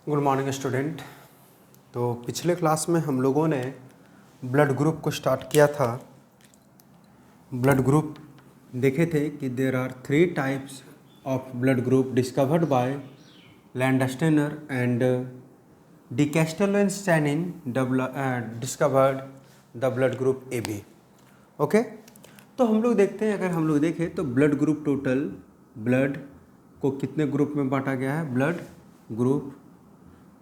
Good morning student. तो पिछले class में हम लोगों ने ब्लड ग्रुप को स्टार्ट किया था। ब्लड ग्रुप देखे थे कि there are 3 types of blood group discovered by Landsteiner and de Castelvenstein discovered the blood group AB। Okay, तो हम लोग देखते हैं, अगर हम लोग देखें तो ब्लड ग्रुप टोटल ब्लड को कितने ग्रुप में बांटा गया है। ब्लड ग्रुप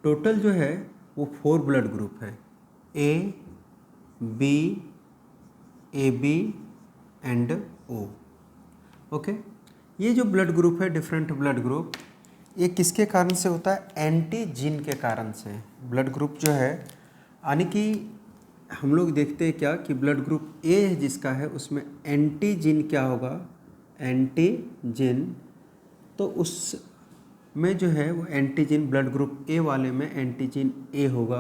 टोटल जो है वो 4 ब्लड ग्रुप है, A, B, AB and O। Okay, ये जो ब्लड ग्रुप है, डिफरेंट ब्लड ग्रुप, ये किसके कारण से होता है? एंटीजीन के कारण से। ब्लड ग्रुप जो है, यानी कि हम लोग देखते हैं क्या कि ब्लड ग्रुप A है जिसका है, उसमें एंटीजीन क्या होगा? एंटीजीन। तो उस में जो है वो एंटीजीन ब्लड ग्रुप A वाले में एंटीजीन A होगा,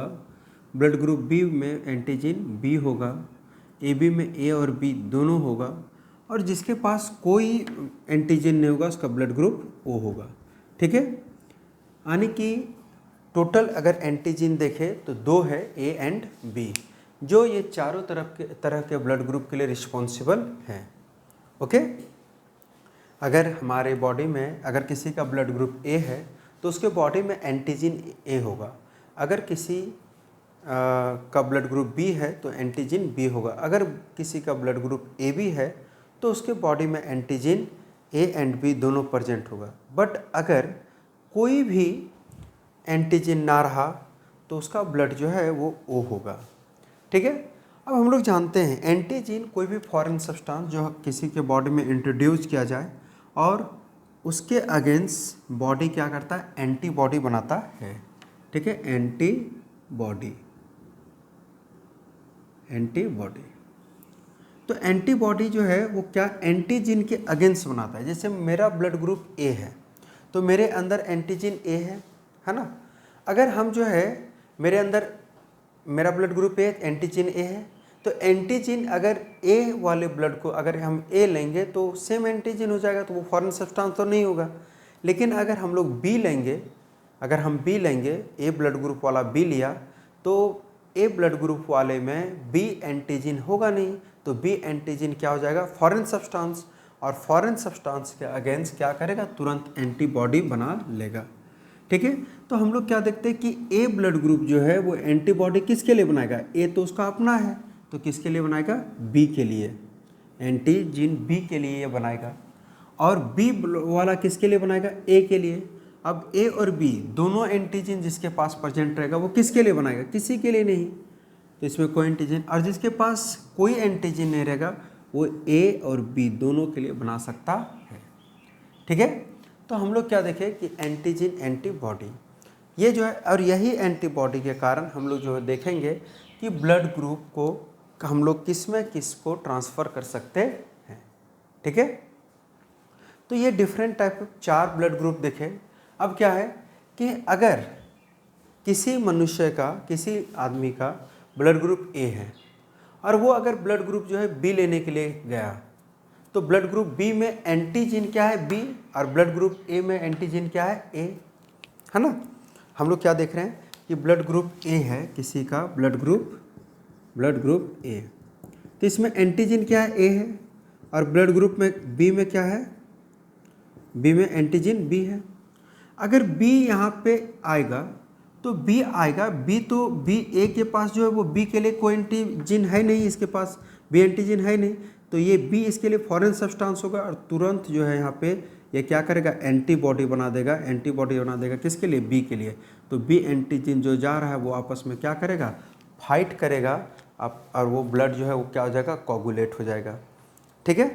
ब्लड ग्रुप B में एंटीजीन B होगा, AB में A और B दोनों होगा, और जिसके पास कोई एंटीजीन नहीं होगा उसका ब्लड ग्रुप O होगा। ठीक है, यानी कि टोटल अगर एंटीजीन देखें तो 2 है, A एंड B, जो ये चारों तरह के ब्लड ग्रुप के लिए रिस्पॉन्सिबल हैं। ओके, अगर हमारे बॉडी में अगर किसी का ब्लड ग्रुप A है तो उसके बॉडी में एंटीजीन A होगा। अगर किसी का ब्लड ग्रुप B है तो एंटीजीन B होगा। अगर किसी का ब्लड ग्रुप AB है तो उसके बॉडी में एंटीजीन A एंड B दोनों प्रेजेंट होगा। बट अगर कोई भी एंटीजीन ना रहा तो उसका ब्लड जो है वो O होगा। ठीक है, अब हम लोग जानते हैं एंटीजीन कोई भी फॉरेन सब्सटेंस जो किसी के बॉडी में इंट्रोड्यूस किया जाए और उसके अगेंस्ट बॉडी क्या करता है? एंटीबॉडी बनाता है। ठीक है, एंटीबॉडी। तो एंटीबॉडी जो है वो क्या एंटीजीन के अगेंस्ट बनाता है। जैसे मेरा ब्लड ग्रुप A है तो मेरे अंदर एंटीजीन A है ना। अगर हम जो है मेरे अंदर मेरा ब्लड ग्रुप A एंटीजीन A है, तो एंटीजीन अगर A वाले ब्लड को अगर हम A लेंगे तो सेम एंटीजीन हो जाएगा, तो वो फॉरेन सब्सटेंस तो नहीं होगा। लेकिन अगर हम लोग B लेंगे, अगर हम B लेंगे, A ब्लड ग्रुप वाला B लिया, तो A ब्लड ग्रुप वाले में B एंटीजीन होगा नहीं, तो B एंटीजीन क्या हो जाएगा? फॉरेन सब्सटेंस, और फॉरेन सब्सटेंस के अगेंस्ट क्या करेगा? तुरंत एंटीबॉडी बना लेगा। ठीक है, तो हम लोग क्या देखते हैं कि A ब्लड ग्रुप जो है वो एंटीबॉडी किसके लिए बनाएगा? A तो उसका अपना है, तो किसके लिए बनाएगा? B के लिए, एंटीजीन B के लिए ये बनाएगा। और B वाला किसके लिए बनाएगा? A के लिए। अब A और B दोनों एंटीजीन जिसके पास प्रेजेंट रहेगा वो किसके लिए बनाएगा? किसी के लिए नहीं, तो इसमें कोई एंटीजीन, और जिसके पास कोई एंटीजीन नहीं रहेगा वो A और B दोनों के लिए बना सकता है। ठीक है, तो हम लोग क्या देखें कि एंटीजीन एंटीबॉडी ये जो है, और यही एंटीबॉडी के कारण हम लोग जो है देखेंगे कि ब्लड ग्रुप को हम लोग किसको ट्रांसफ़र कर सकते हैं। ठीक है, तो ये different type of 4 blood group देखें। अब क्या है कि अगर किसी मनुष्य का, किसी आदमी का ब्लड ग्रुप A है और वो अगर ब्लड ग्रुप जो है B लेने के लिए गया, तो ब्लड ग्रुप B में एंटीजीन क्या है? B, और ब्लड ग्रुप A में एंटीजीन क्या है? A, है ना। हम लोग क्या देख रहे हैं कि ब्लड ग्रुप A है किसी का, ब्लड ग्रुप A, तो इसमें एंटीजीन क्या है? A है, और ब्लड ग्रुप में B में क्या है? B में एंटीजीन B है। अगर B यहाँ पे आएगा तो B आएगा, B A के पास जो है वो B के लिए कोई एंटीजीन है नहीं, इसके पास B एंटीजीन है नहीं, तो ये B इसके लिए फॉरेन सब्सटेंस होगा, और तुरंत जो है यहाँ पे ये क्या करेगा? एंटीबॉडी बना देगा। एंटीबॉडी बना देगा किसके लिए? B के लिए। तो B एंटीजीन जो जा रहा है वो आपस में क्या करेगा? फाइट करेगा, और वो ब्लड जो है वो क्या हो जाएगा? कोगुलेट हो जाएगा। ठीक है,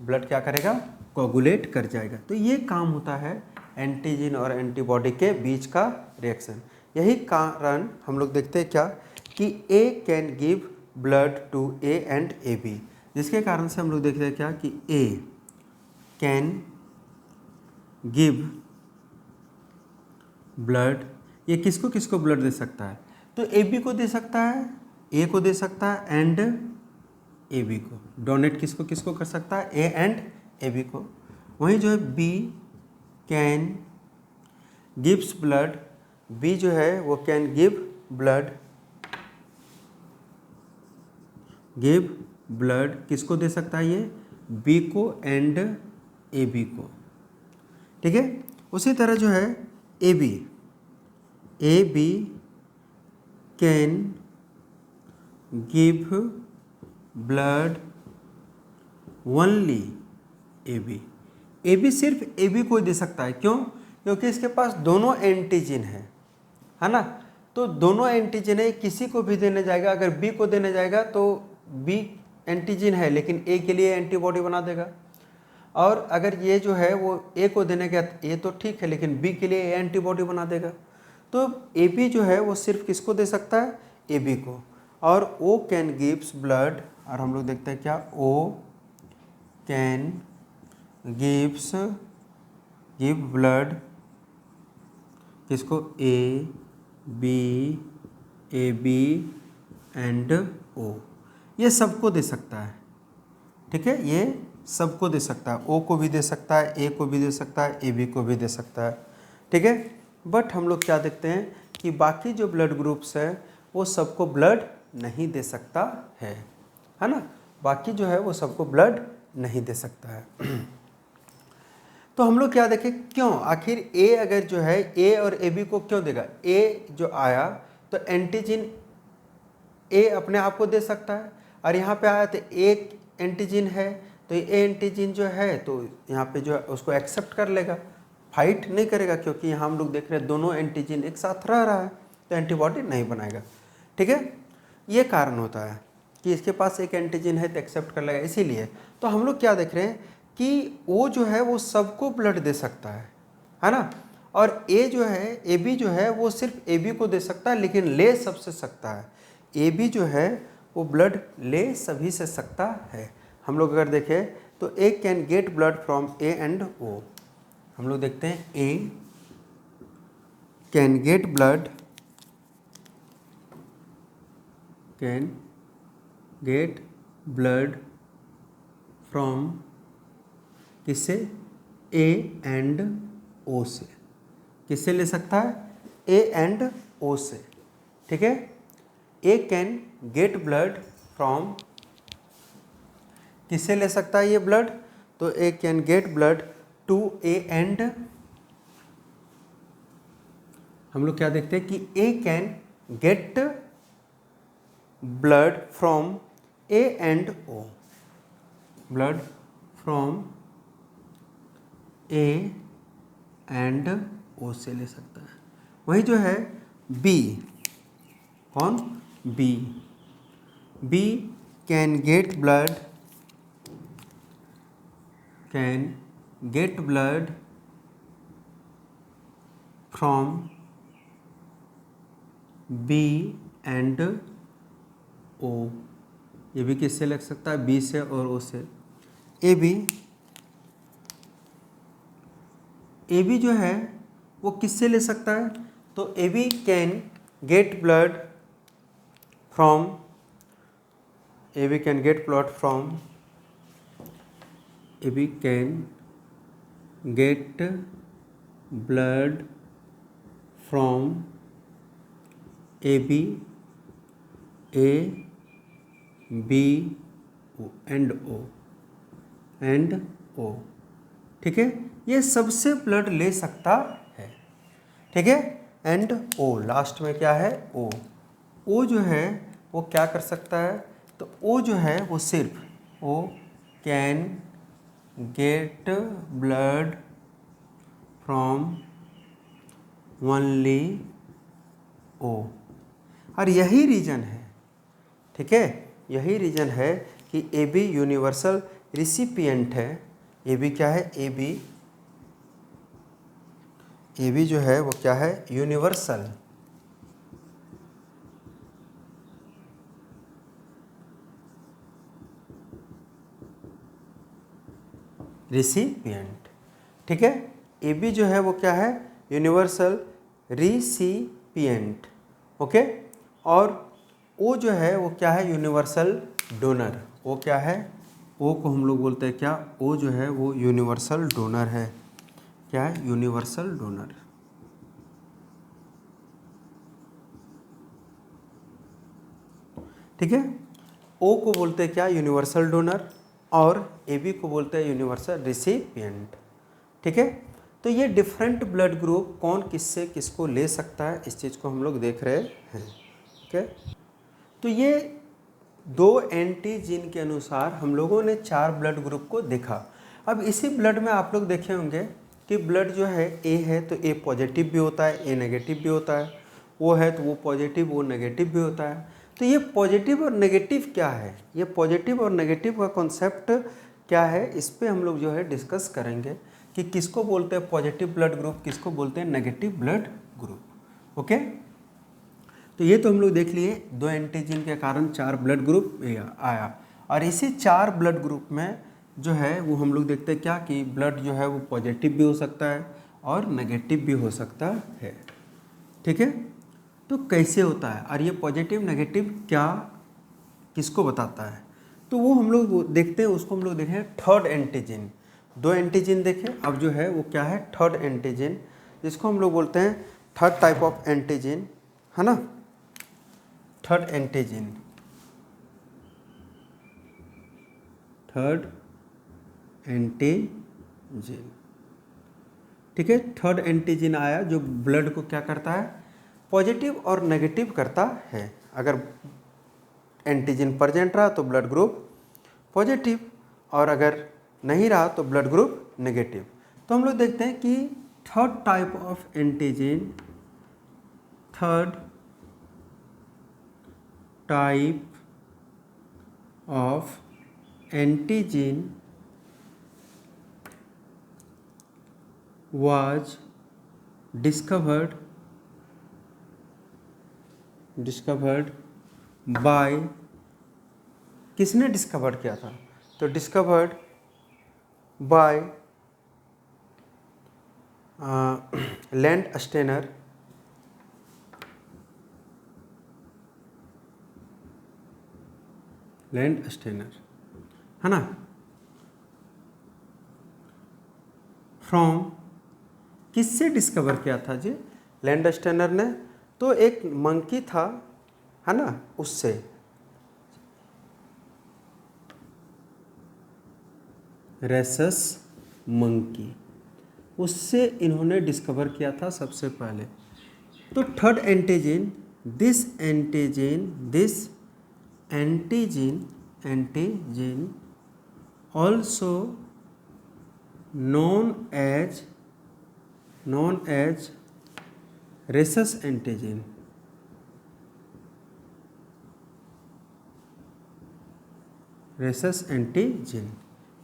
ब्लड क्या करेगा? कोगुलेट कर जाएगा। तो ये काम होता है एंटीजीन और एंटीबॉडी के बीच का रिएक्शन। यही कारण हम लोग देखते हैं क्या कि A can give blood to A and AB, जिसके कारण से हम लोग देखते हैं क्या कि A कैन गिव ब्लड, ये किसको किसको ब्लड दे सकता है? तो AB को दे सकता है, A को दे सकता है, एंड AB को। डोनेट किसको किसको कर सकता है? A एंड AB को। वहीं जो है B can gives blood B जो है वो कैन गिव ब्लड किसको दे सकता है ये, बी को एंड ए बी को, ठीक है। उसी तरह जो है A B can give blood only A B सिर्फ ए बी को दे सकता है, क्यों, क्योंकि इसके पास दोनों एंटीजन है ना। तो दोनों एंटीजन है, किसी को भी देने जाएगा, अगर बी को देने जाएगा तो बी एंटीजन है लेकिन ए के लिए एंटीबॉडी बना देगा, और अगर ये जो है वो ए को देने गया ए तो ठीक है लेकिन बी के लिए एंटीबॉडी बना देगा। तो ए बी जो है वो सिर्फ किसको दे सकता है, ए बी को। और ओ कैन गिव्स ब्लड, और हम लोग देखते हैं क्या, ओ कैन गिव ब्लड किसको, ए बी एंड ओ, ये सबको दे सकता है, ठीक है, ये सबको दे सकता है, ओ को भी दे सकता है, ए को भी दे सकता है, ए बी को भी दे सकता है, ठीक है। बट हम लोग क्या देखते हैं कि बाकी जो ब्लड ग्रुप्स है वो सबको ब्लड नहीं दे सकता है ना, बाकी जो है वो सबको ब्लड नहीं दे सकता है। तो हम लोग क्या देखें, क्यों, आखिर ए अगर जो है ए और ए बी को क्यों देगा, ए जो आया तो एंटीजन ए अपने आप को दे सकता है, और यहाँ पे आया तो एक एंटीजन है तो ए एंटीजन जो है तो यहाँ पे जो है उसको एक्सेप्ट कर लेगा, फाइट नहीं करेगा, क्योंकि यहाँ हम लोग देख रहे हैं दोनों एंटीजन एक साथ रह रहा है तो एंटीबॉडी नहीं बनाएगा, ठीक है। ये कारण होता है कि इसके पास एक एंटीजन है तो एक्सेप्ट कर लेगा, इसीलिए। तो हम लोग क्या देख रहे हैं कि ओ जो है वो सबको ब्लड दे सकता है ना, और ए जो है ए बी जो है वो सिर्फ ए बी को दे सकता है लेकिन ले सबसे सकता है, ए बी जो है वो ब्लड ले सभी से सकता है। हम लोग अगर देखें तो A can get blood from A and O, हम लोग देखते हैं A can get blood from किससे, ए एंड ओ से, किससे ले सकता है, ए एंड ओ से, ठीक है। A can get blood from, किससे ले सकता है ये ब्लड, तो A can get blood to A and, हम लोग क्या देखते हैं कि A can get blood from A and O, blood from A and O से ले सकता है। वही जो है बी, कौन, B can get blood from B and O, ये भी किससे लग सकता है, बी से और ओ से। ए बी जो है वो किससे ले सकता है, तो A B can get blood from, A B can get blood from, A B can get blood from A B and O, ठीक है, ये सबसे ब्लड ले सकता है, ठीक है। एंड ओ, लास्ट में क्या है, ओ जो है वो क्या कर सकता है, तो ओ जो है वो सिर्फ O can get blood from only O, और यही रीजन है, ठीक है, यही रीजन है कि ए बी यूनिवर्सल रिसिपिएंट है। ए बी क्या है, ए बी जो है वो क्या है, यूनिवर्सल रिसिपिएंट, ठीक है। ए बी जो है वो क्या है, यूनिवर्सल रिसिपिएंट, ओके। और ओ जो है वो क्या है, यूनिवर्सल डोनर, वो क्या है, ओ को हम लोग बोलते हैं क्या, ओ जो है वो यूनिवर्सल डोनर है, क्या है, यूनिवर्सल डोनर, ठीक है। ओ को बोलते हैं क्या, यूनिवर्सल डोनर, और AB को बोलते हैं यूनिवर्सल रिसिपिएंट। ठीक है। तो ये डिफरेंट ब्लड ग्रुप कौन किससे किसको ले सकता है, इस चीज़ को हम लोग देख रहे हैं। ठीक है। तो ये 2 एंटीजीन के अनुसार हम लोगों ने 4 ब्लड ग्रुप को देखा। अब इसी ब्लड में आप लोग देखे होंगे कि ब्लड जो है ए है तो ए पॉजिटिव भी होता है, ए नेगेटिव भी होता है, वो है तो वो पॉजिटिव वो नेगेटिव भी होता है। तो ये पॉजिटिव और नेगेटिव क्या है, ये पॉजिटिव और नेगेटिव का कॉन्सेप्ट क्या है, इस पे हम लोग जो है डिस्कस करेंगे कि किसको बोलते हैं पॉजिटिव ब्लड ग्रुप, किसको बोलते हैं नेगेटिव ब्लड ग्रुप। ओके। तो ये तो हम लोग देख लिए 2 एंटीजन के कारण 4 ब्लड ग्रुप आया, और इसी 4 ब्लड ग्रुप में जो है वो हम लोग देखते हैं क्या कि ब्लड जो है वो पॉजिटिव भी हो सकता है और नेगेटिव भी हो सकता है। ठीक है। तो कैसे होता है और ये पॉजिटिव नेगेटिव क्या किसको बताता है, तो वो हम लोग देखते हैं, उसको हम लोग देखें थर्ड एंटीजन। 2 एंटीजन देखें, अब जो है वो क्या है थर्ड एंटीजन, जिसको हम लोग बोलते हैं थर्ड टाइप ऑफ एंटीजन, है ना, थर्ड एंटीजन, थर्ड एंटीजन। ठीक है। थर्ड एंटीजन आया जो ब्लड को क्या करता है, पॉजिटिव और नेगेटिव करता है। अगर एंटीजन प्रेजेंट रहा तो ब्लड ग्रुप पॉजिटिव, और अगर नहीं रहा तो ब्लड ग्रुप नेगेटिव। तो हम लोग देखते हैं कि third type of antigen, third type of antigen was discovered by, किसने डिस्कवर किया था, तो डिस्कवर्ड बाय लैंडस्टेनर, है ना, फ्रॉम, किससे डिस्कवर किया था जी, लैंडस्टेनर ने, तो एक मंकी था, है ना, उससे, रेसस मंकी, उससे इन्होंने डिस्कवर किया था सबसे पहले। तो third antigen, this antigen also known as rhesus antigen, rhesus antigen,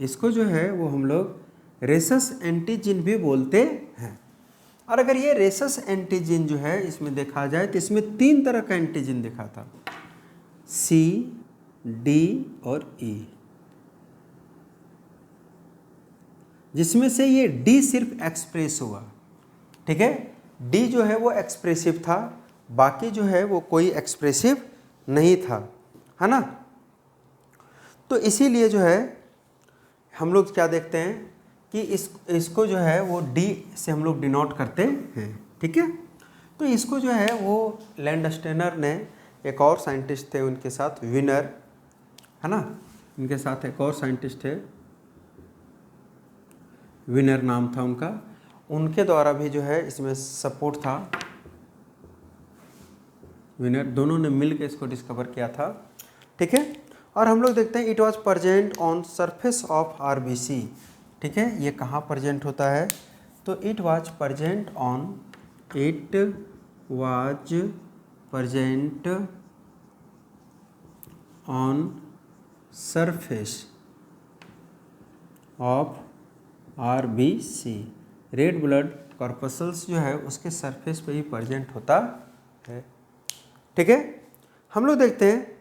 इसको जो है वो हम लोग रेसस एंटीजन भी बोलते हैं। और अगर ये रेसस एंटीजन जो है इसमें देखा जाए तो इसमें 3 तरह का एंटीजन दिखा था, C, D और E, जिसमें से ये D सिर्फ एक्सप्रेस हुआ। ठीक है। D जो है वो एक्सप्रेसिव था, बाकी जो है वो कोई एक्सप्रेसिव नहीं था, है ना। तो इसीलिए जो है हम लोग क्या देखते हैं कि इसको जो है वो D से हम लोग डिनोट करते हैं। ठीक है। तो इसको जो है वो लैंडस्टेनर ने, एक और साइंटिस्ट थे उनके साथ, विनर, है ना, इनके साथ एक और साइंटिस्ट थे, विनर नाम था उनका, उनके द्वारा भी जो है इसमें सपोर्ट था, विनर, दोनों ने मिल के इसको डिस्कवर किया था। ठीक है। और हम लोग देखते हैं it was present on surface of RBC। ठीक है। ये कहाँ प्रेजेंट होता है, तो it was present on surface of RBC, red blood corpuscles जो है उसके सरफेस पे ही प्रेजेंट होता है। ठीक है। हम लोग देखते हैं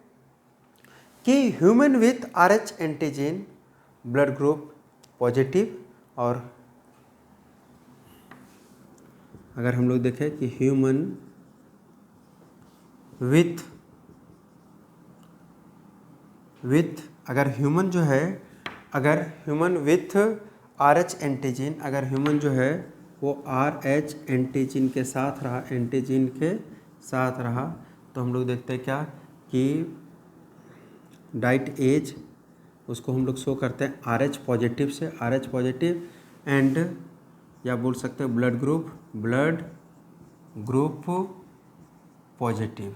कि human with RH antigen blood group positive, और अगर हम लोग देखें कि ह्यूमन अगर ह्यूमन जो है, अगर ह्यूमन विथ RH एंटीजन, अगर ह्यूमन जो है वो RH एंटीजन के साथ रहा, तो हम लोग देखते हैं क्या कि डाइट एज उसको हम लोग शो करते हैं RH पॉजिटिव से, RH पॉजिटिव एंड या बोल सकते हैं ब्लड ग्रुप पॉजिटिव।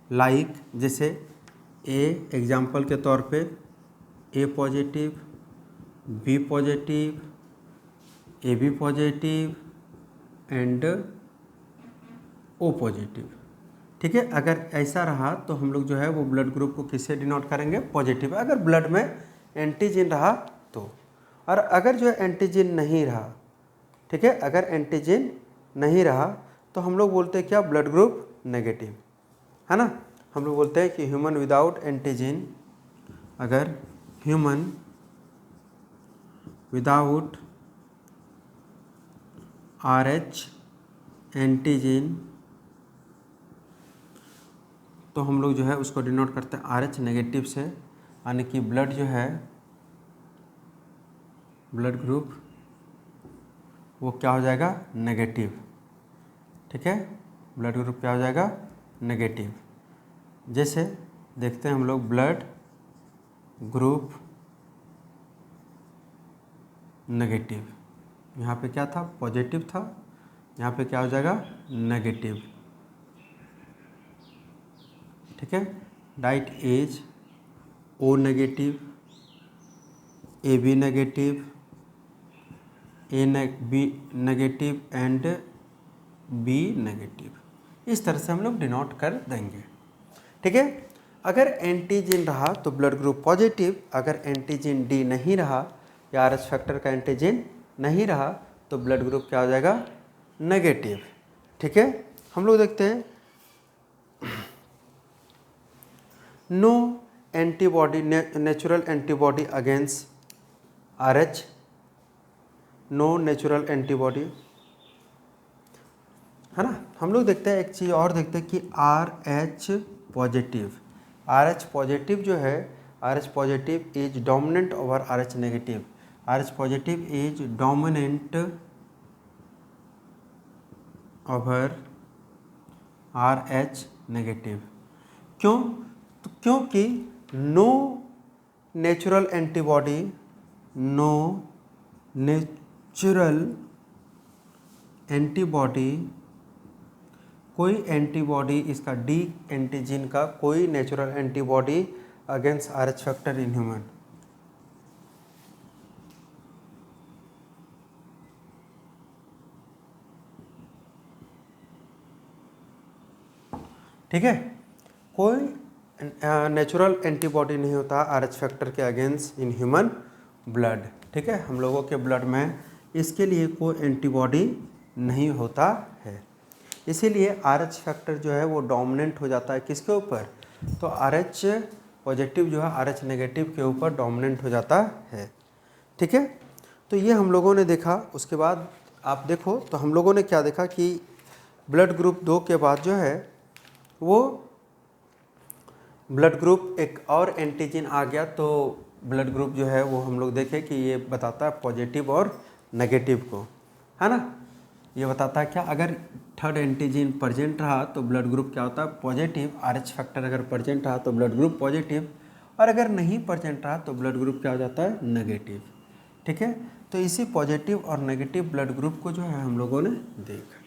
लाइक जैसे ए एग्जाम्पल के तौर पे A positive, B positive, AB positive and O positive. ठीक है, अगर ऐसा रहा तो हम लोग जो है वो ब्लड ग्रुप को किससे डिनोट करेंगे? पॉजिटिव, अगर ब्लड में एंटीजन रहा तो। और अगर जो है एंटीजन नहीं रहा, ठीक है, अगर एंटीजन नहीं रहा तो हम लोग बोलते हैं क्या? ब्लड ग्रुप नेगेटिव, है ना। हम लोग बोलते हैं कि ह्यूमन विदाउट एंटीजन, अगर ह्यूमन विदाउट RH एंटीजन तो हम लोग जो है उसको डिनोट करते हैं RH नेगेटिव से, यानी कि ब्लड जो है ब्लड ग्रुप वो क्या हो जाएगा? नेगेटिव। ठीक है, ब्लड ग्रुप क्या हो जाएगा? नेगेटिव। जैसे देखते हैं हम लोग ब्लड ग्रुप नेगेटिव, यहाँ पे क्या था? पॉजिटिव था, यहाँ पे क्या हो जाएगा? नेगेटिव। ठीक है, diet as O negative, AB negative, B negative and B negative. इस तरह से हम लोग डिनोट कर देंगे। ठीक है, अगर एंटीजन रहा तो ब्लड ग्रुप पॉजिटिव, अगर एंटीजन D नहीं रहा या RH फैक्टर का एंटीजन नहीं रहा तो ब्लड ग्रुप क्या हो जाएगा? नेगेटिव। ठीक है, हम लोग देखते हैं no antibody, natural antibody against RH, no natural antibody, है ना। हम लोग देखते हैं एक चीज़ और देखते हैं कि RH पॉजिटिव, RH पॉजिटिव जो है, RH positive is dominant over RH negative, RH positive is dominant over RH negative. क्यों? तो क्योंकि no natural antibody, no natural antibody, कोई एंटीबॉडी इसका D एंटीजन का कोई natural antibody against RH factor in human. ठीक है, कोई नेचुरल एंटीबॉडी नहीं होता RH फैक्टर के अगेंस्ट इन ह्यूमन ब्लड। ठीक है, हम लोगों के ब्लड में इसके लिए कोई एंटीबॉडी नहीं होता है, इसीलिए RH फैक्टर जो है वो डोमिनेंट हो जाता है किसके ऊपर? तो RH पॉजिटिव जो है RH नेगेटिव के ऊपर डोमिनेंट हो जाता है। ठीक है, तो ये हम लोगों ने देखा। उसके बाद आप देखो तो हम लोगों ने क्या देखा कि ब्लड ग्रुप 2 के बाद जो है वो ब्लड ग्रुप एक और एंटीजन आ गया, तो ब्लड ग्रुप जो है वो हम लोग देखें कि ये बताता है पॉजिटिव और नेगेटिव को, है ना। ये बताता है क्या? अगर थर्ड एंटीजन प्रेजेंट रहा तो ब्लड ग्रुप क्या होता है? पॉजिटिव। RH फैक्टर अगर प्रेजेंट रहा तो ब्लड ग्रुप पॉजिटिव, और अगर नहीं प्रेजेंट रहा तो ब्लड ग्रुप क्या हो जाता है? नेगेटिव। ठीक है, तो इसी पॉजिटिव और नेगेटिव ब्लड ग्रुप को जो है हम लोगों ने देखा।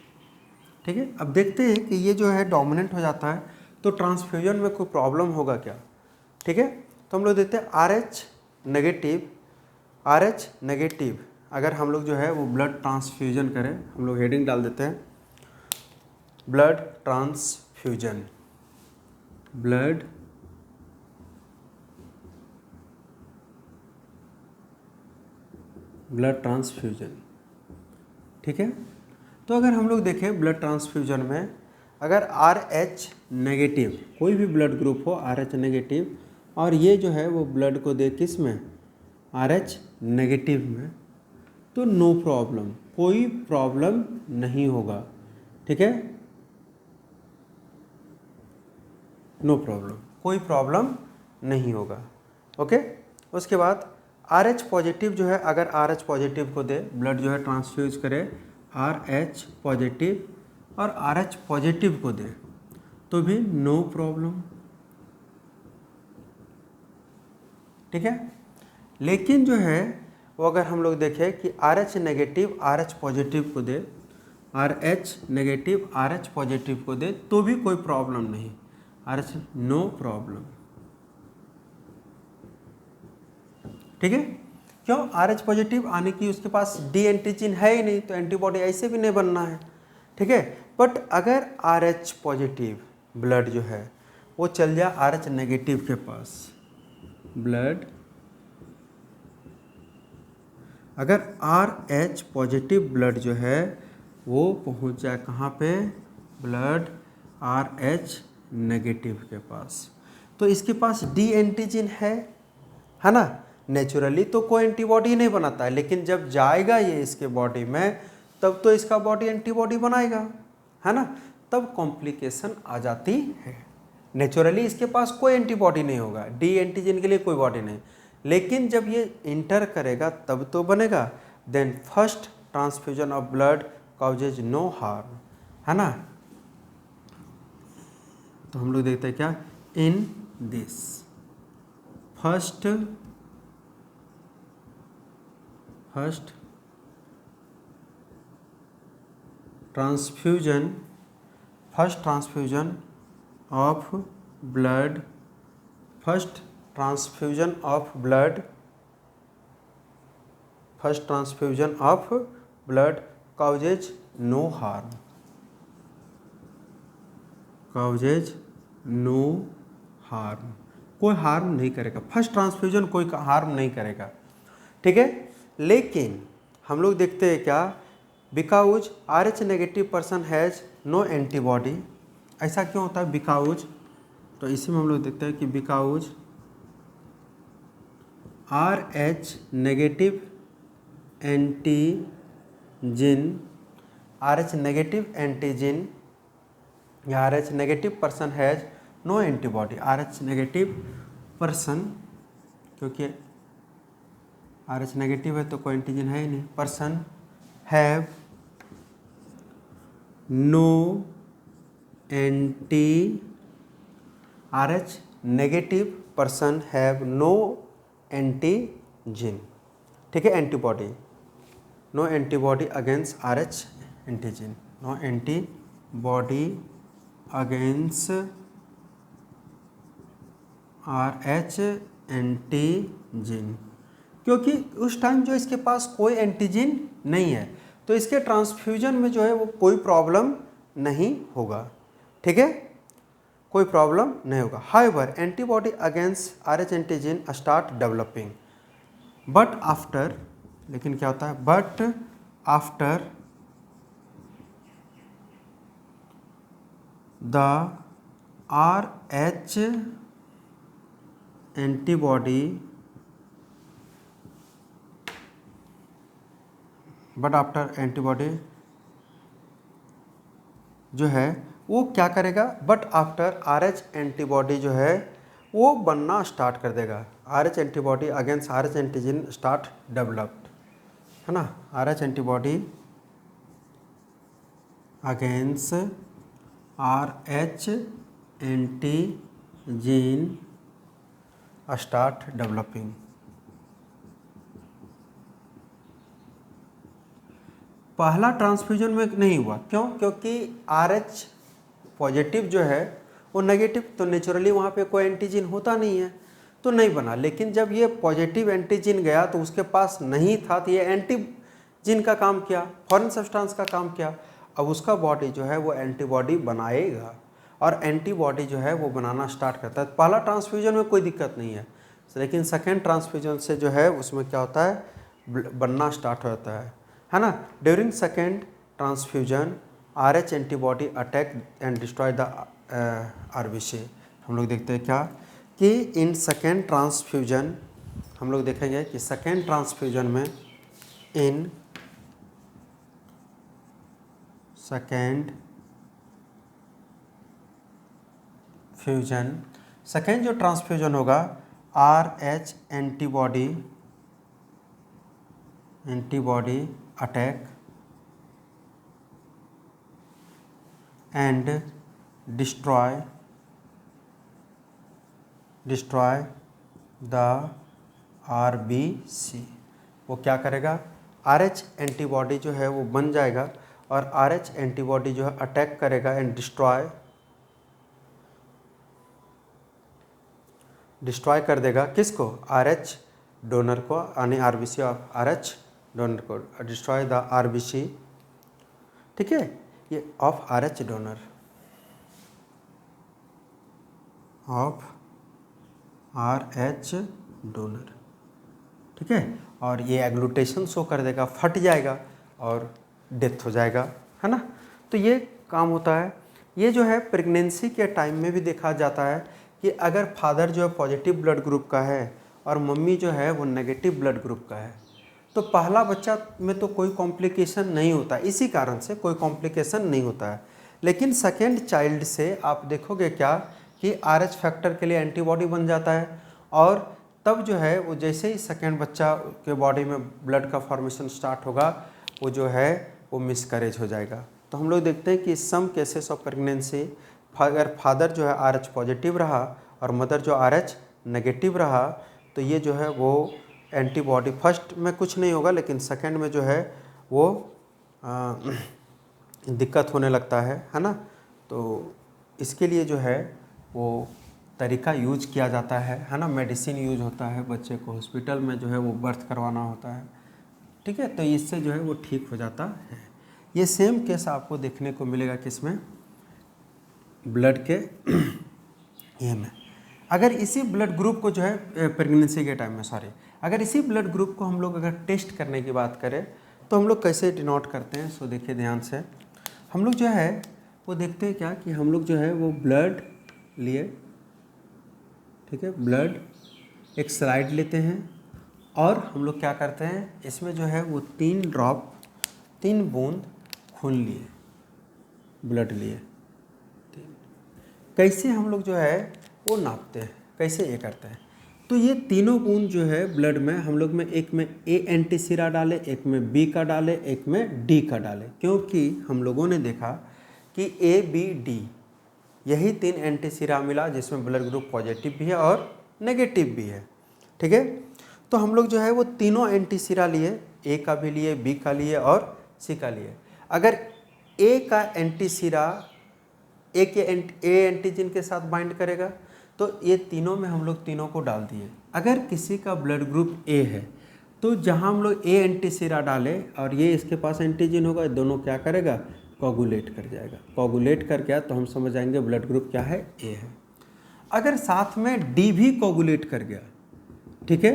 ठीक है, अब देखते हैं कि ये जो है डोमिनेंट हो जाता है तो ट्रांसफ्यूजन में कोई प्रॉब्लम होगा क्या? ठीक है, तो हम लोग देखते हैं RH नेगेटिव अगर हम लोग जो है वो ब्लड ट्रांसफ्यूजन करें, हम लोग हेडिंग डाल देते हैं ब्लड ट्रांसफ्यूजन, ब्लड ट्रांसफ्यूजन। ठीक है, तो अगर हम लोग देखें ब्लड ट्रांसफ्यूजन में अगर RH नेगेटिव कोई भी ब्लड ग्रुप हो RH नेगेटिव और ये जो है वो ब्लड को दे किस में? RH नेगेटिव में, तो नो प्रॉब्लम, कोई प्रॉब्लम नहीं होगा। ठीक है, नो प्रॉब्लम, कोई प्रॉब्लम नहीं होगा। ओके, उसके बाद RH पॉजिटिव जो है अगर RH पॉजिटिव को दे, ब्लड जो है ट्रांसफ्यूज करे RH पॉजिटिव और RH पॉजिटिव को दे तो भी नो प्रॉब्लम। ठीक है। लेकिन जो है वो अगर हम लोग देखें कि RH नेगेटिव RH पॉजिटिव को दे, RH नेगेटिव RH पॉजिटिव को दे तो भी कोई प्रॉब्लम नहीं, RH नो प्रॉब्लम, ठीक है। क्यों? RH पॉजिटिव आने की उसके पास डी एंटीजन है ही नहीं, तो एंटीबॉडी ऐसे भी नहीं बनना है, ठीक है। बट अगर RH पॉजिटिव ब्लड जो है वो चल जाए RH नेगेटिव के पास, ब्लड अगर RH पॉजिटिव ब्लड जो है वो पहुंच जाए कहाँ पे, ब्लड RH नेगेटिव के पास, तो इसके पास डी एंटीजन है ना। नेचुरली तो कोई एंटीबॉडी नहीं बनाता है, लेकिन जब जाएगा ये इसके बॉडी में तब तो इसका बॉडी एंटीबॉडी बनाएगा, है ना। तब कॉम्प्लिकेशन आ जाती है। नेचुरली इसके पास कोई एंटीबॉडी नहीं होगा, डी एंटीजन के लिए कोई बॉडी नहीं, लेकिन जब ये इंटर करेगा तब तो बनेगा। Then first transfusion of blood causes no harm, है ना। तो हम लोग देखते हैं क्या, in this first transfusion of blood, first transfusion of blood causes no harm, कोई हार्म नहीं करेगा, फर्स्ट ट्रांसफ्यूजन कोई हार्म नहीं करेगा, ठीक है। लेकिन हम लोग देखते हैं क्या, because RH negative person has no antibody, ऐसा क्यों होता है बिकॉज, तो इसी में हम लोग देखते हैं कि बिकॉज RH नेगेटिव एंटीजन या RH negative person has no antibody, RH negative person, क्योंकि RH नेगेटिव है तो कोई एंटीजन है ही नहीं, person have no RH negative person have no antigen, ठीक है, antibody, no antibody against RH antigen, no antibody against RH antigen, क्योंकि उस टाइम जो इसके पास कोई एंटीजन नहीं है तो इसके ट्रांसफ्यूजन में जो है वो कोई प्रॉब्लम नहीं होगा, ठीक है, कोई प्रॉब्लम नहीं होगा। However antibody against RH antigen start developing, but after, लेकिन क्या होता है, but after the RH antibody, but after antibody जो है वो क्या करेगा, बट आफ्टर RH एंटीबॉडी जो है वो बनना स्टार्ट कर देगा, RH antibody against RH antigen start developed, है ना, RH antibody against RH antigen start developing. पहला ट्रांसफ्यूजन में नहीं हुआ, क्यों? क्योंकि RH पॉजिटिव जो है वो नेगेटिव, तो नेचुरली वहाँ पे कोई एंटीजन होता नहीं है तो नहीं बना। लेकिन जब ये पॉजिटिव एंटीजन गया तो उसके पास नहीं था, तो ये एंटीजन का काम किया, फॉरेन सब्सटेंस का काम किया। अब उसका बॉडी जो है वो एंटीबॉडी बनाएगा और एंटीबॉडी जो है वो बनाना स्टार्ट करता है। पहला ट्रांसफ्यूजन में कोई दिक्कत नहीं है, लेकिन सेकेंड ट्रांसफ्यूजन से जो है उसमें क्या होता है, बनना स्टार्ट हो जाता है ना। During second transfusion RH antibody attack and destroy the RBC। हम लोग देखते हैं क्या कि इन सेकेंड ट्रांसफ्यूजन, हम लोग देखेंगे कि सेकेंड ट्रांसफ्यूजन में, इन सेकेंड फ्यूजन, सेकेंड जो ट्रांसफ्यूजन होगा RH antibody attack and destroy the RBC वो क्या करेगा, RH एंटीबॉडी जो है वो बन जाएगा और RH एंटीबॉडी जो है अटैक करेगा एंड डिस्ट्रॉय कर देगा किसको, RH डोनर को, यानी RBC ऑफ RH डोनर को, डिस्ट्रॉय द RBC, ठीक है, ये of RH donor, of RH donor, ठीक है, और ये एग्लूटेशन शो कर देगा, फट जाएगा और डेथ हो जाएगा, है ना। तो ये काम होता है। ये जो है प्रेगनेंसी के टाइम में भी देखा जाता है कि अगर फादर जो है पॉजिटिव ब्लड ग्रुप का है और मम्मी जो है वो नेगेटिव ब्लड ग्रुप का है, तो पहला बच्चा में तो कोई कॉम्प्लिकेशन नहीं होता, इसी कारण से कोई कॉम्प्लिकेशन नहीं होता है। लेकिन सेकेंड चाइल्ड से आप देखोगे क्या कि RH फैक्टर के लिए एंटीबॉडी बन जाता है और तब जो है वो जैसे ही सेकेंड बच्चा के बॉडी में ब्लड का फॉर्मेशन स्टार्ट होगा, वो जो है वो मिसकैरेज हो जाएगा। तो हम लोग देखते हैं कि सम केसेस ऑफ प्रेगनेंसी अगर फादर जो है RH पॉजिटिव रहा और मदर जो RH नेगेटिव रहा, तो ये जो है वो एंटीबॉडी फर्स्ट में कुछ नहीं होगा, लेकिन सेकेंड में जो है वो दिक्कत होने लगता है ना। तो इसके लिए जो है वो तरीका यूज किया जाता है ना, मेडिसिन यूज होता है, बच्चे को हॉस्पिटल में जो है वो बर्थ करवाना होता है, ठीक है। तो इससे जो है वो ठीक हो जाता है। ये सेम केस आपको देखने को मिलेगा किसमें, ब्लड के ये में। अगर इसी ब्लड ग्रुप को जो है प्रेगनेंसी के टाइम में अगर इसी ब्लड ग्रुप को हम लोग अगर टेस्ट करने की बात करें तो हम लोग कैसे डिनोट करते हैं, सो देखिए ध्यान से। हम लोग जो है वो देखते हैं क्या कि हम लोग जो है वो ब्लड लिए, ठीक है, ब्लड एक स्लाइड लेते हैं और हम लोग क्या करते हैं, इसमें जो है वो 3 बूंद खून लिए, ब्लड लिए। कैसे हम लोग जो है वो नापते हैं, कैसे ये करते हैं, तो ये तीनों बूंद जो है ब्लड में हम लोग में एक में A एंटीसीरा डाले, एक में B का डाले, एक में D का डाले, क्योंकि हम लोगों ने देखा कि A, B, D यही 3 एंटीसीरा मिला जिसमें ब्लड ग्रुप पॉजिटिव भी है और नेगेटिव भी है, ठीक है। तो हम लोग जो है वो तीनों एंटीसीरा लिए, A का भी लिए, B का लिए और C का लिए। अगर A का एंटीसीरा A एंटीजन के साथ बाइंड करेगा तो ये तीनों में हम लोग तीनों को डाल दिए। अगर किसी का ब्लड ग्रुप A है तो जहाँ हम लोग A एंटीसीरा डाले और ये इसके पास एंटीजन होगा, दोनों क्या करेगा, कोगुलेट कर जाएगा। कोगुलेट कर गया तो हम समझ जाएंगे ब्लड ग्रुप क्या है, A है। अगर साथ में D भी कोगुलेट कर गया, ठीक है,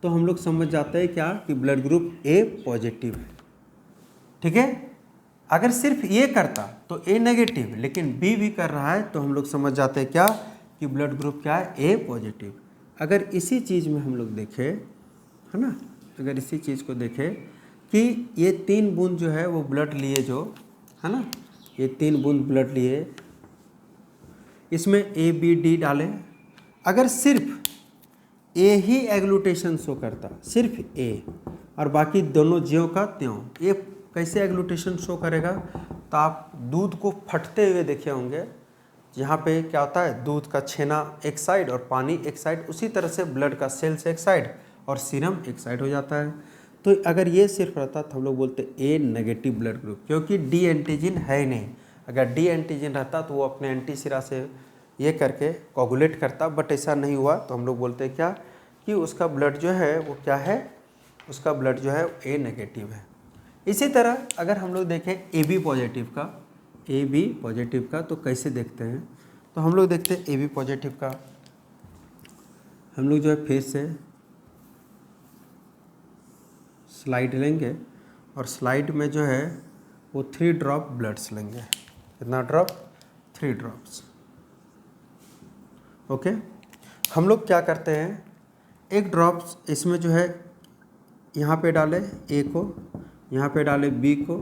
तो हम लोग समझ जाते हैं क्या कि ब्लड ग्रुप A पॉजिटिव है, ठीक है। अगर सिर्फ ये करता तो A नेगेटिव, लेकिन B भी कर रहा है तो हम लोग समझ जाते हैं क्या कि ब्लड ग्रुप क्या है, A पॉजिटिव। अगर इसी चीज़ में हम लोग देखें, है ना, अगर इसी चीज़ को देखें कि ये 3 बूंद जो है वो ब्लड लिए, जो है ना, ये 3 बूंद ब्लड लिए, इसमें A, B, D डाले। अगर सिर्फ A ही एग्लूटेशन शो करता, सिर्फ A, और बाकी दोनों ज्यों का त्यों, ये कैसे एग्लूटेशन शो करेगा, तो आप दूध को फटते हुए देखे होंगे, यहाँ पे क्या होता है, दूध का छेना एक साइड और पानी एक साइड, उसी तरह से ब्लड का सेल्स एक साइड और सीरम एक साइड हो जाता है। तो अगर ये सिर्फ रहता तो हम लोग बोलते A नेगेटिव ब्लड ग्रुप, क्योंकि D एंटीजन है ही नहीं। अगर D एंटीजन रहता तो वो अपने एंटीसीरा से ये करके कोगुलेट करता, बट ऐसा नहीं हुआ, तो हम लोग बोलते हैं क्या कि उसका ब्लड जो है वो क्या है, उसका ब्लड जो है A नेगेटिव है। इसी तरह अगर हम लोग देखें AB पॉजिटिव का तो कैसे देखते हैं, तो हम लोग देखते हैं AB पॉजिटिव का, हम लोग जो है फिर से स्लाइड लेंगे और स्लाइड में जो है वो 3 ड्रॉप ब्लड्स लेंगे। कितना ड्रॉप, 3 ड्रॉप्स, ओके। हम लोग क्या करते हैं, एक ड्रॉप्स इसमें जो है यहाँ पे डाले A को, यहाँ पे डाले B को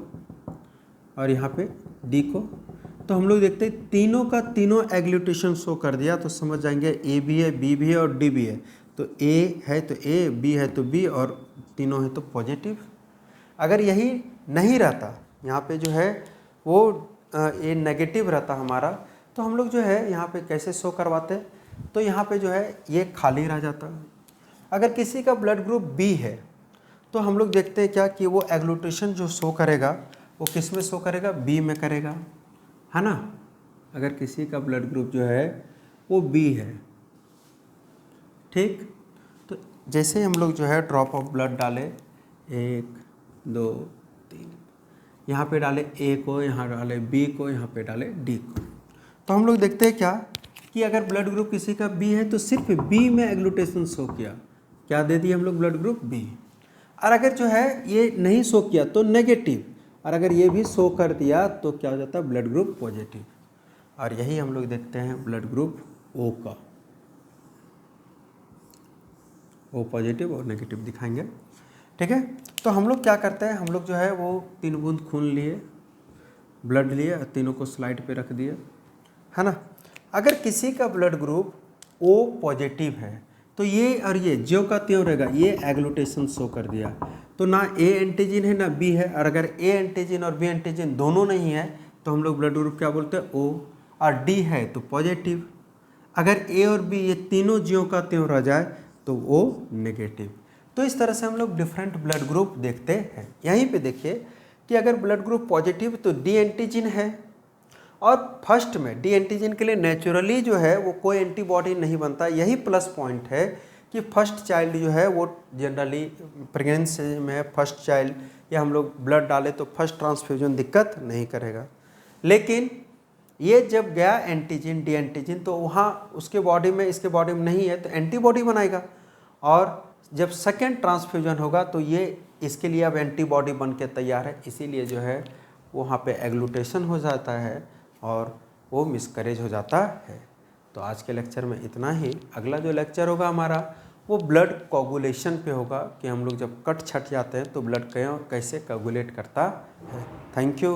और यहाँ पे D को, तो हम लोग देखते हैं तीनों का तीनों एग्लूटेशन शो कर दिया, तो समझ जाएंगे A भी है, B भी है और D भी है। तो A है तो A, B है तो B और तीनों है तो पॉजिटिव। अगर यही नहीं रहता, यहाँ पे जो है वो A नेगेटिव रहता हमारा, तो हम लोग जो है यहाँ पे कैसे शो करवाते, तो यहाँ पे जो है ये खाली रह जाता। अगर किसी का ब्लड ग्रुप बी है तो हम लोग देखते हैं क्या कि वो एग्लूटेशन जो शो करेगा वो किस में शो करेगा, बी में करेगा, है ना। अगर किसी का ब्लड ग्रुप जो है वो बी है, ठीक, तो जैसे हम लोग जो है ड्रॉप ऑफ ब्लड डाले 1 2 3, यहाँ पे डाले ए को, यहाँ डाले बी को, यहाँ पे डाले डी को, तो हम लोग देखते हैं क्या कि अगर ब्लड ग्रुप किसी का बी है तो सिर्फ बी में एग्लूटेशन शो किया, क्या दे दिए हम लोग ब्लड ग्रुप बी। और अगर जो है ये नहीं शो किया तो नेगेटिव, और अगर ये भी शो कर दिया तो क्या हो जाता है, ब्लड ग्रुप पॉजिटिव। और यही हम लोग देखते हैं ब्लड ग्रुप ओ का, ओ पॉजिटिव और नेगेटिव दिखाएंगे, ठीक है। तो हम लोग क्या करते हैं, हम लोग जो है वो 3 बूंद खून लिए, ब्लड लिए और तीनों को स्लाइड पे रख दिए, है ना। अगर किसी का ब्लड ग्रुप ओ पॉजिटिव है तो ये और ये ज्यों का त्यों रहेगा, ये एग्लूटेशन शो कर दिया, तो ना ए एंटीजन है ना बी है, और अगर ए एंटीजन और बी एंटीजन दोनों नहीं है तो हम लोग ब्लड ग्रुप क्या बोलते हैं, ओ, और डी है तो पॉजिटिव। अगर ए और बी ये तीनों ज्यों का त्यों रह जाए तो ओ नेगेटिव। तो इस तरह से हम लोग डिफरेंट ब्लड ग्रुप देखते हैं। यहीं पे देखिए कि अगर ब्लड ग्रुप पॉजिटिव तो डी एंटीजन है, और फर्स्ट में डी एंटीजन के लिए नेचुरली जो है वो कोई एंटीबॉडी नहीं बनता। यही प्लस पॉइंट है कि फर्स्ट चाइल्ड जो है वो जनरली प्रेगनेंसी में फर्स्ट चाइल्ड या हम लोग ब्लड डाले तो फर्स्ट ट्रांसफ्यूजन दिक्कत नहीं करेगा। लेकिन ये जब गया एंटीजन डी एंटीजन तो वहाँ उसके बॉडी में इसके बॉडी में नहीं है तो एंटीबॉडी बनाएगा, और जब सेकेंड ट्रांसफ्यूजन होगा तो ये इसके लिए अब एंटीबॉडी बन के तैयार है, इसीलिए जो है वहाँ पे एग्लूटेशन हो जाता है और वो मिसकैरेज हो जाता है। तो आज के लेक्चर में इतना ही। अगला जो लेक्चर होगा हमारा वो ब्लड कोगुलेशन पे होगा कि हम लोग जब कट छट जाते हैं तो ब्लड कैसे कोगुलेट करता है। Thank you.